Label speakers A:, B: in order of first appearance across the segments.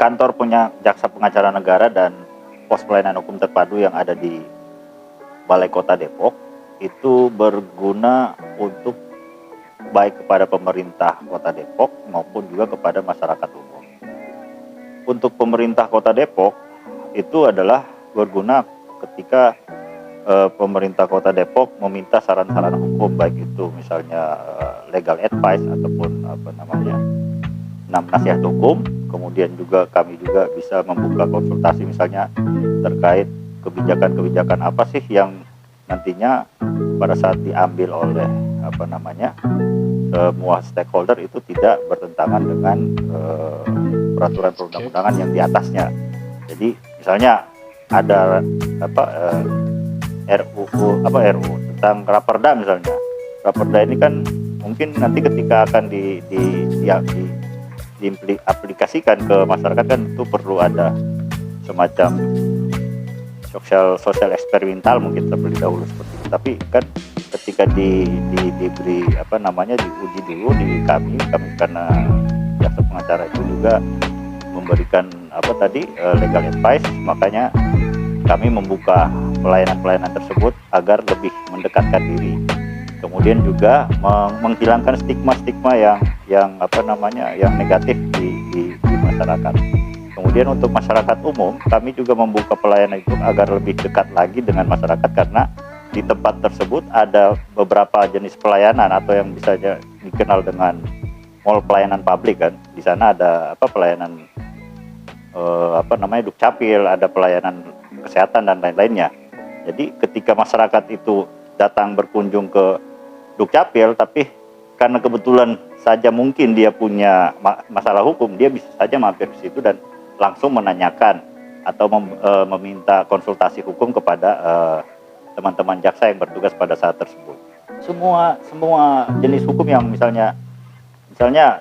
A: kantor punya jaksa pengacara negara dan pos pelayanan hukum terpadu yang ada di Balai Kota Depok itu berguna untuk baik kepada pemerintah Kota Depok maupun juga kepada masyarakat umum. Untuk pemerintah Kota Depok itu adalah berguna ketika pemerintah Kota Depok meminta saran-saran hukum, baik itu misalnya legal advice ataupun nasihat hukum. Kemudian juga kami juga bisa membuka konsultasi misalnya terkait kebijakan-kebijakan apa sih yang nantinya pada saat diambil oleh semua stakeholder itu tidak bertentangan dengan peraturan perundang-undangan yang di atasnya. Jadi misalnya ada RUU tentang Raperda misalnya. Raperda ini kan mungkin nanti ketika akan diaplikasikan ke masyarakat kan itu perlu ada semacam sosial eksperimental mungkin terlebih dahulu seperti itu. Tapi kan ketika diberi diuji dulu di kami karena jaksa pengacara itu juga memberikan legal advice, makanya kami membuka pelayanan-pelayanan tersebut agar lebih mendekatkan diri. Kemudian juga menghilangkan stigma-stigma yang negatif di masyarakat. Kemudian untuk masyarakat umum, kami juga membuka pelayanan itu agar lebih dekat lagi dengan masyarakat, karena di tempat tersebut ada beberapa jenis pelayanan atau yang bisa dikenal dengan mall pelayanan publik kan. Di sana ada pelayanan Dukcapil, ada pelayanan kesehatan dan lain-lainnya. Jadi ketika masyarakat itu datang berkunjung ke Dukcapil, tapi karena kebetulan saja mungkin dia punya masalah hukum, dia bisa saja mampir ke situ dan langsung menanyakan atau meminta konsultasi hukum kepada teman-teman jaksa yang bertugas pada saat tersebut. Semua jenis hukum yang misalnya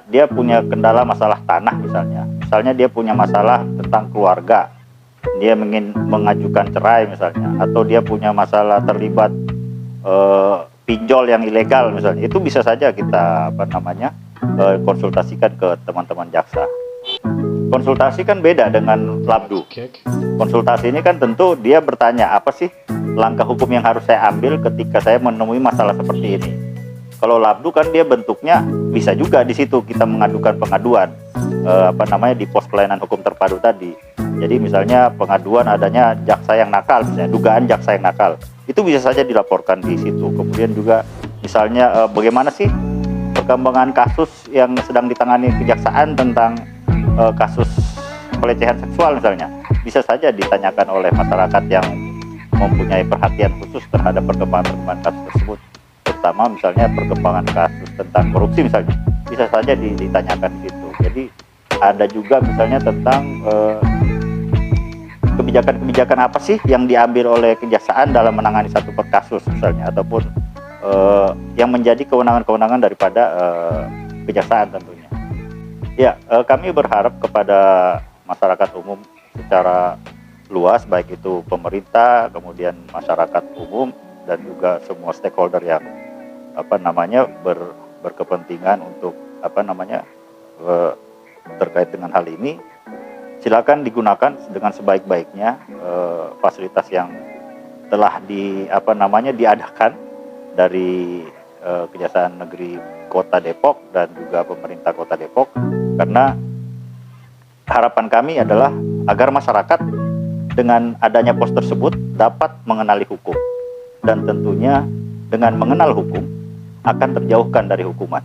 A: dia punya kendala masalah tanah misalnya dia punya masalah tentang keluarga, dia ingin mengajukan cerai misalnya, atau dia punya masalah terlibat pinjol yang ilegal misalnya, itu bisa saja kita konsultasikan ke teman-teman jaksa. Konsultasi kan beda dengan labdu. Konsultasi ini kan tentu dia bertanya, apa sih langkah hukum yang harus saya ambil ketika saya menemui masalah seperti ini. Kalau labdu kan dia bentuknya bisa juga di situ kita mengadukan pengaduan di pos pelayanan hukum terpadu tadi. Jadi misalnya pengaduan adanya jaksa yang nakal, misalnya dugaan jaksa yang nakal, itu bisa saja dilaporkan di situ. Kemudian juga misalnya bagaimana sih perkembangan kasus yang sedang ditangani kejaksaan tentang kasus pelecehan seksual misalnya, bisa saja ditanyakan oleh masyarakat yang mempunyai perhatian khusus terhadap perkembangan kasus tersebut, terutama misalnya perkembangan kasus tentang korupsi misalnya, bisa saja ditanyakan di situ. Jadi ada juga misalnya tentang kebijakan-kebijakan apa sih yang diambil oleh kejaksaan dalam menangani satu per kasus misalnya, ataupun yang menjadi kewenangan-kewenangan daripada kejaksaan tentunya. Ya, kami berharap kepada masyarakat umum secara luas, baik itu pemerintah, kemudian masyarakat umum, dan juga semua stakeholder yang berkepentingan untuk terkait dengan hal ini, silakan digunakan dengan sebaik-baiknya fasilitas yang telah diadakan dari Kejaksaan Negeri Kota Depok dan juga pemerintah Kota Depok, karena harapan kami adalah agar masyarakat dengan adanya pos tersebut dapat mengenali hukum, dan tentunya dengan mengenal hukum akan terjauhkan dari hukuman.